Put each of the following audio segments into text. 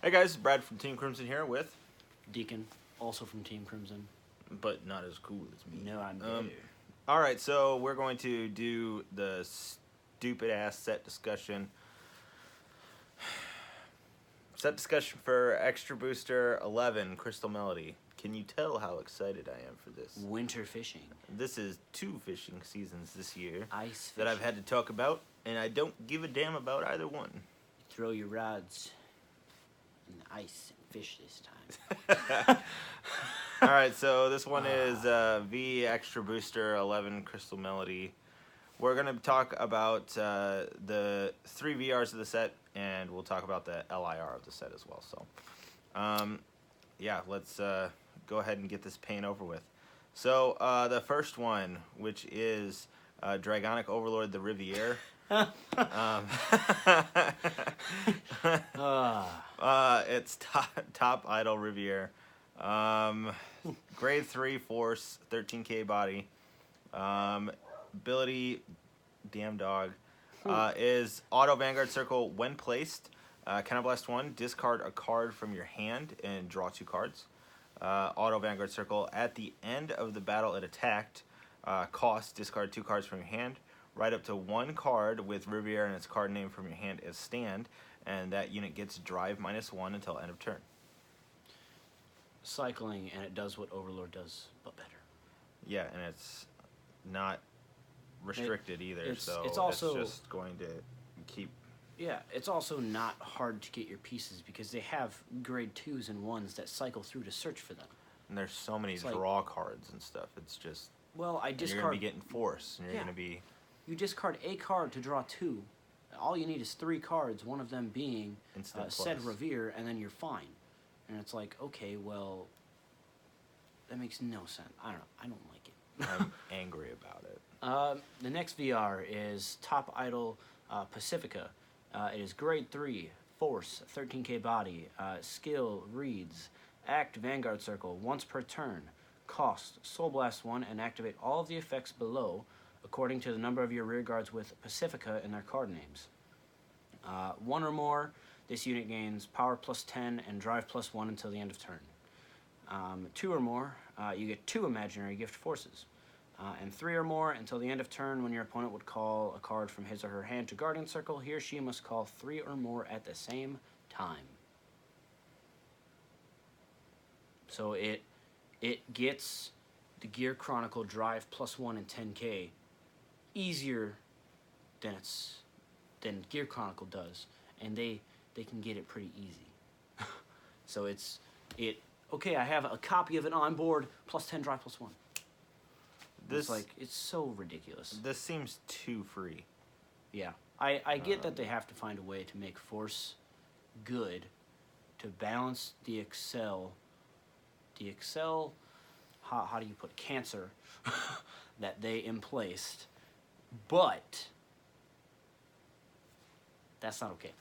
Hey guys, Brad from Team Crimson here with, Deacon, also from Team Crimson. but not as cool as me. No, I'm better. All right, so we're going to do the stupid ass set discussion. Set discussion for Extra Booster 11 Crystal Melody. Can you tell how excited I am for this? Winter fishing. This is 2 fishing seasons this year Ice that fishing. I've had to talk about, and I don't give a damn about either one. Throw your rods in the ice and fish this time. All right, so this one is V Extra Booster 11 Crystal Melody. We're going to talk about the 3 VRs of the set, and we'll talk about the LIR of the set as well. So, yeah, let's go ahead and get this paint over with. So, the first one, which is Dragonic Overlord the Riviere. It's top idol Riviere. Grade 3 force, 13k body. Ability, damn dog, is auto Vanguard Circle when placed. Counterblast 1, discard a card from your hand and draw 2 cards. Auto Vanguard Circle, at the end of the battle it attacked, cost, discard 2 cards from your hand. Write up to 1 card with Riviere and its card name from your hand as stand, and that unit gets drive -1 until end of turn. Cycling, and it does what Overlord does, but better. Yeah, and it's not restricted either, so it's also just going to keep. Yeah, it's also not hard to get your pieces because they have grade 2s and 1s that cycle through to search for them. And there's so many It's draw cards and stuff. It's just. Well, I You're discard. gonna be getting force, and you're Yeah. gonna be. You discard a card to draw 2. All you need is 3 cards, one of them being Instant said plus. Revere, and then you're fine. And it's like, okay, well, that makes no sense. I don't know. I don't like it. I'm angry about it. The next VR is Top Idol Pacifica. It is grade 3, force, 13k body, skill, reads, act Vanguard Circle once per turn, cost, Soul Blast 1, and activate all of the effects below according to the number of your rear guards with Pacifica in their card names. 1 or more, this unit gains power +10 and drive +1 until the end of turn. 2 or more, you get 2 imaginary gift forces. And 3 or more until the end of turn when your opponent would call a card from his or her hand to Guardian Circle, he or she must call 3 or more at the same time. So it gets the Gear Chronicle drive +1 and 10k easier than Gear Chronicle does, and they can get it pretty easy. So okay, I have a copy of it on board, +10 drive +1. It's so ridiculous. This seems too free. Yeah, I get that they have to find a way to make force good to balance the Excel, how do you put cancer that they emplaced, but that's not okay.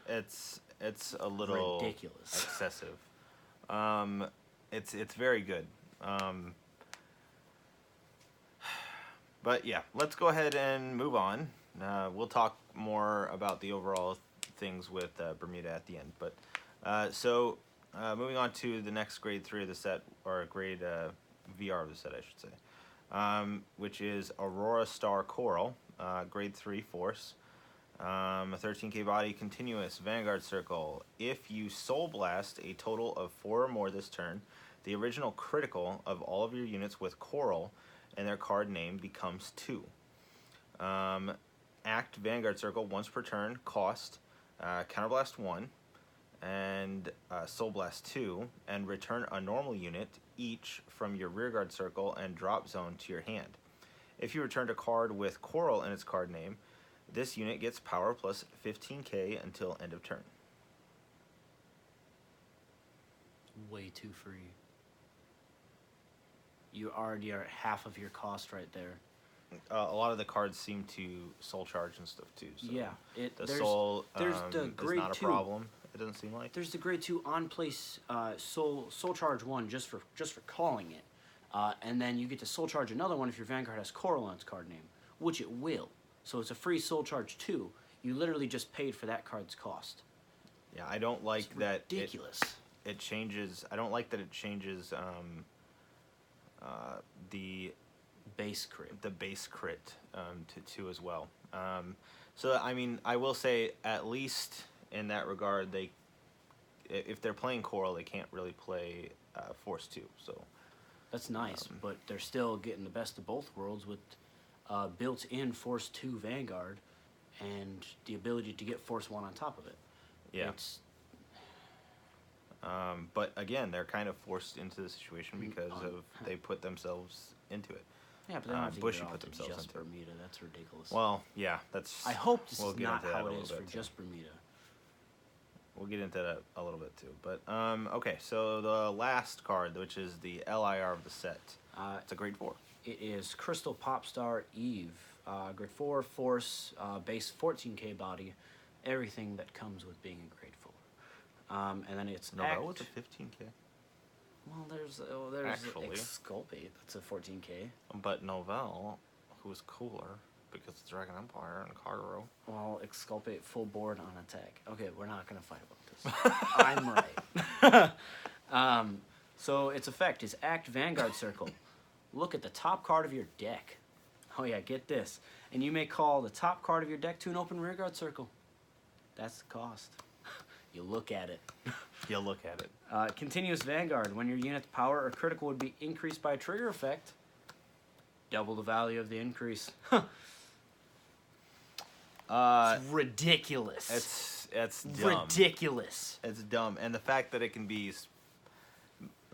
It's a little ridiculous, excessive. It's very good. But yeah, let's go ahead and move on. We'll talk more about the overall things with Bermuda at the end. But moving on to the next grade 3 of the set, or grade VR of the set, I should say, which is Aurora Star Coral, grade 3 force, 13k body, continuous Vanguard Circle. If you Soul Blast a total of 4 or more this turn, the original critical of all of your units with Coral and their card name becomes 2. Act Vanguard Circle once per turn, cost, Counterblast 1, and Soul Blast 2, and return a normal unit each from your rearguard circle and drop zone to your hand. If you returned a card with Coral in its card name, this unit gets power plus 15k until end of turn. Way too free. You already are at half of your cost right there. A lot of the cards seem to soul charge and stuff too. So yeah, there's soul the grade is not a 2 problem. It doesn't seem like. There's the grade 2 on place soul charge 1 just for calling it, and then you get to soul charge another one if your Vanguard has Coral on its card name, which it will. So it's a free soul charge 2. You literally just paid for that card's cost. Yeah, I don't like It's that ridiculous. it changes. I don't like that it changes the Base crit. base crit to 2 as well. So I mean, I will say at least in that regard, if they're playing Coral, they can't really play Force 2. So That's nice, but they're still getting the best of both worlds with built-in Force 2 Vanguard and the ability to get Force 1 on top of it. yeah. It's, But again, they're kind of forced into the situation because they put themselves into it. yeah, but they don't have to Bushy get it put all to themselves just into it. Bermuda. That's ridiculous. Well, yeah, that's. I hope this we'll is get not into that how a it little is for bit, too. just Bermuda. We'll get into that a little bit too. But okay, so the last card, which is the LIR of the set, it's a grade 4. It is Crystal Popstar Eve. Grade 4, Force, base 14k body, everything that comes with being a grade 4. And then it's No, that was a 15k. Well, there's Actually. Exculpate. That's a 14k. But Novell, who is cooler because it's Dragon Empire and Cargo. Well, Exculpate full board on attack. Okay, we're not gonna fight about this. I'm right. So its effect is act Vanguard Circle. Look at the top card of your deck. Oh yeah, get this. And you may call the top card of your deck to an open rearguard circle. That's the cost. You look at it. You'll look at it. Continuous Vanguard. When your unit's power or critical would be increased by a trigger effect, double the value of the increase. It's ridiculous. It's dumb. Ridiculous. It's dumb, and the fact that it can be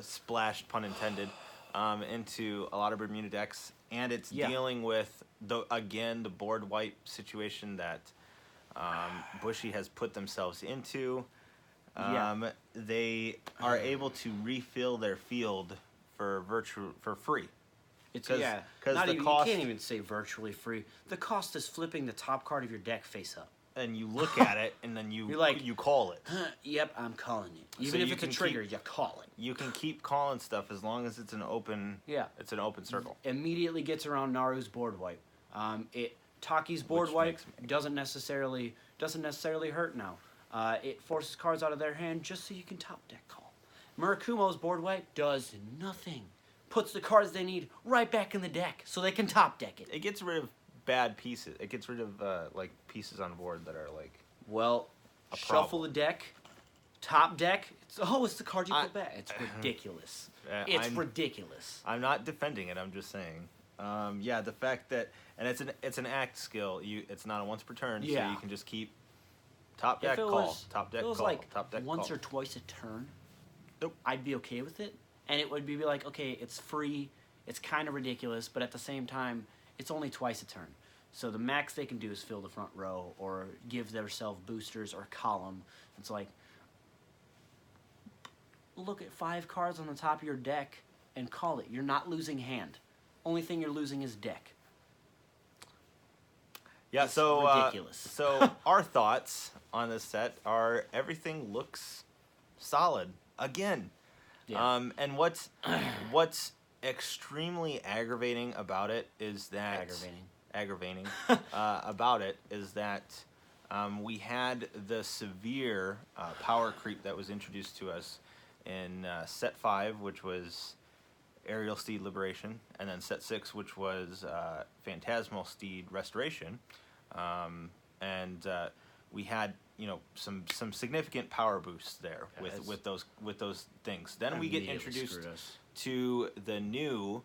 splashed, pun intended, into a lot of Bermuda decks, and it's dealing with the board wipe situation that Bushy has put themselves into. They are able to refill their field for free. It's Cause not the even, cost, you can't even say virtually free. The cost is flipping the top card of your deck face up. and you look at it, and then you call it. Yep, I'm calling it. Even if it's a trigger, you call it. You can keep calling stuff as long as it's an open. Yeah. It's an open circle. Immediately gets around Naru's board wipe. Taki's board Which wipe makes doesn't necessarily hurt now. It forces cards out of their hand just so you can top deck call. Murakumo's board wipe does nothing. Puts the cards they need right back in the deck so they can top deck it. It gets rid of bad pieces. It gets rid of pieces on board that are like. Well, shuffle the deck, top deck. It's the card you put back. It's ridiculous. Ridiculous. I'm not defending it. I'm just saying. The fact that it's an act skill. It's not a once per turn, so you can just keep top deck call, top deck call, like top deck once call. or twice a turn. Nope. I'd be okay with it, and it would be like, okay, it's free. It's kind of ridiculous, but at the same time, it's only twice a turn. So the max they can do is fill the front row or give themselves boosters or column. It's like, look at 5 cards on the top of your deck and call it. You're not losing hand. Only thing you're losing is deck. Yeah, It's so ridiculous. So our thoughts on this set are everything looks solid again. Yeah. And what's extremely aggravating about it is that about it is that we had the severe power creep that was introduced to us in set 5, which was Aerial Steed Liberation, and then set 6, which was Phantasmal Steed Restoration, and we had some significant power boosts there with those things. Then we get introduced to the new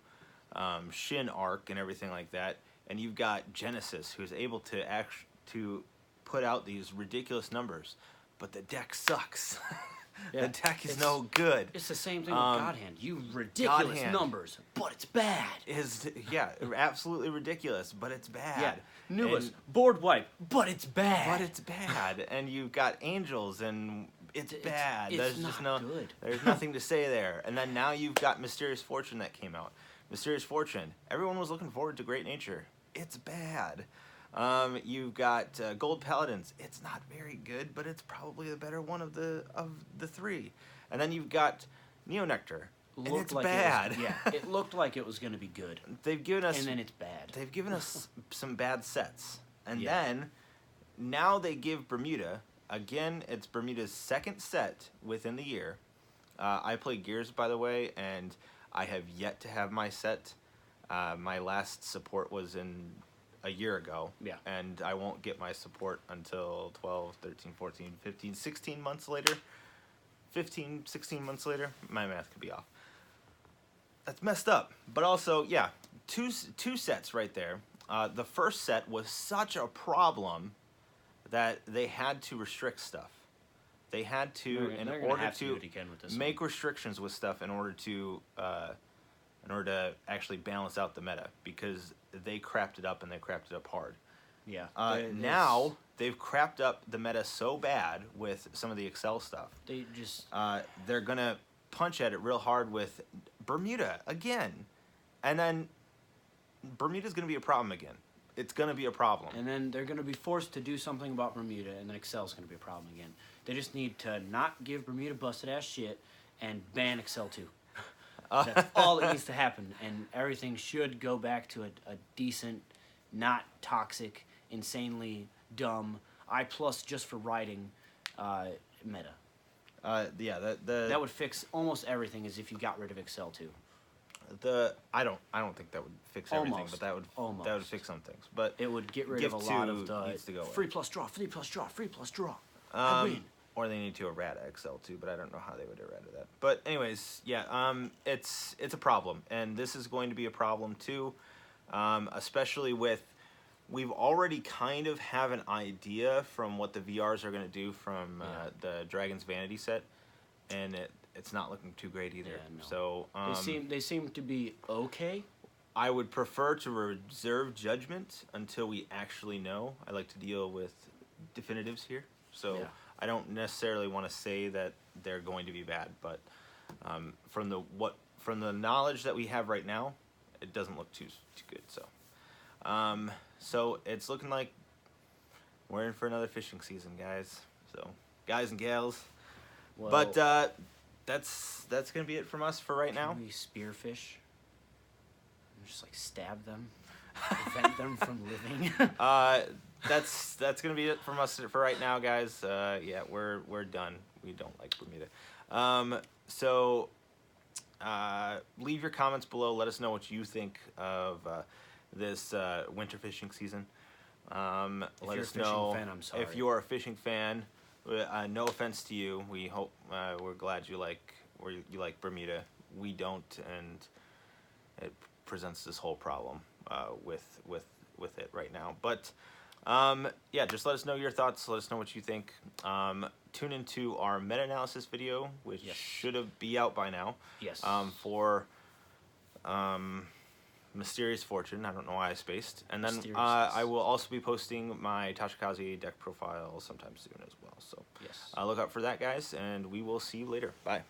Shin arc and everything like that, and you've got Genesis, who's able to put out these ridiculous numbers, but the deck sucks. The deck is no good. It's the same thing with God Hand. You ridiculous numbers, but it's bad. Absolutely ridiculous, but it's bad. Yeah, newest board wipe, but it's bad. But it's bad, and you've got Angels, and it's bad. It's There's not just no good. There's nothing to say there. And then now you've got Mysterious Fortune that came out. Mysterious Fortune. Everyone was looking forward to Great Nature. It's bad. You've got Gold Paladins. It's not very good, but it's probably the better one of the 3. And then you've got Neo Nectar. And it's bad. It looked like it was going to be good. They've given us, and then it's bad. They've given us some bad sets, and then now they give Bermuda again, it's Bermuda's second set within the year. I play Gears, by the way, and I have yet to have my set. My last support was in a year ago. Yeah. And I won't get my support until 12, 13, 14, 15, 16 months later. 15, 16 months later. My math could be off. That's messed up. But also, yeah, two sets right there. The first set was such a problem that they had to restrict stuff. They had to, in order to make restrictions with stuff in order to actually balance out the meta, because they crapped it up and they crapped it up hard. Yeah. Now they've crapped up the meta so bad with some of the Excel stuff. They just they're gonna punch at it real hard with Bermuda again, and then Bermuda's gonna be a problem again. It's gonna be a problem. And then they're gonna be forced to do something about Bermuda, and then Excel's gonna be a problem again. They just need to not give Bermuda busted ass shit and ban Excel too. That's all that needs to happen, and everything should go back to a decent, not toxic, insanely dumb I+ just for writing meta. Yeah, that would fix almost everything, as if you got rid of Excel too. I don't think that would fix everything, but that would fix some things. But it would get rid of a lot of the needs to go free plus draw, free plus draw, free plus draw. I win. Or they need to errata Excel too, but I don't know how they would errata that. But anyways, yeah, it's a problem, and this is going to be a problem too, especially with, we've already kind of have an idea from what the VRs are going to do from the Dragon's Vanity set, and it's not looking too great either. Yeah, no. So they seem to be okay. I would prefer to reserve judgment until we actually know. I like to deal with definitives here, so. Yeah. I don't necessarily want to say that they're going to be bad, but from the knowledge that we have right now, it doesn't look too good. So it's looking like we're in for another fishing season, guys. So guys and gals, well, but that's gonna be it from us for right now. Can we spearfish? And just like stab them, prevent them from living. That's gonna be it from us for right now, guys. Yeah, we're done. We don't like Bermuda. So leave your comments below. Let us know what you think of this winter fishing season. Let us know if you're a fishing fan. No offense to you. We hope we're glad you like Bermuda. We don't, and it presents this whole problem with it right now. But yeah, just let us know your thoughts. Let us know what you think. Tune into our meta-analysis video, which should be out by now. Yes. For Mysterious Fortune. I don't know why I spaced. And then I will also be posting my Tachikaze deck profile sometime soon as well. So yes. Look out for that, guys, and we will see you later. Bye.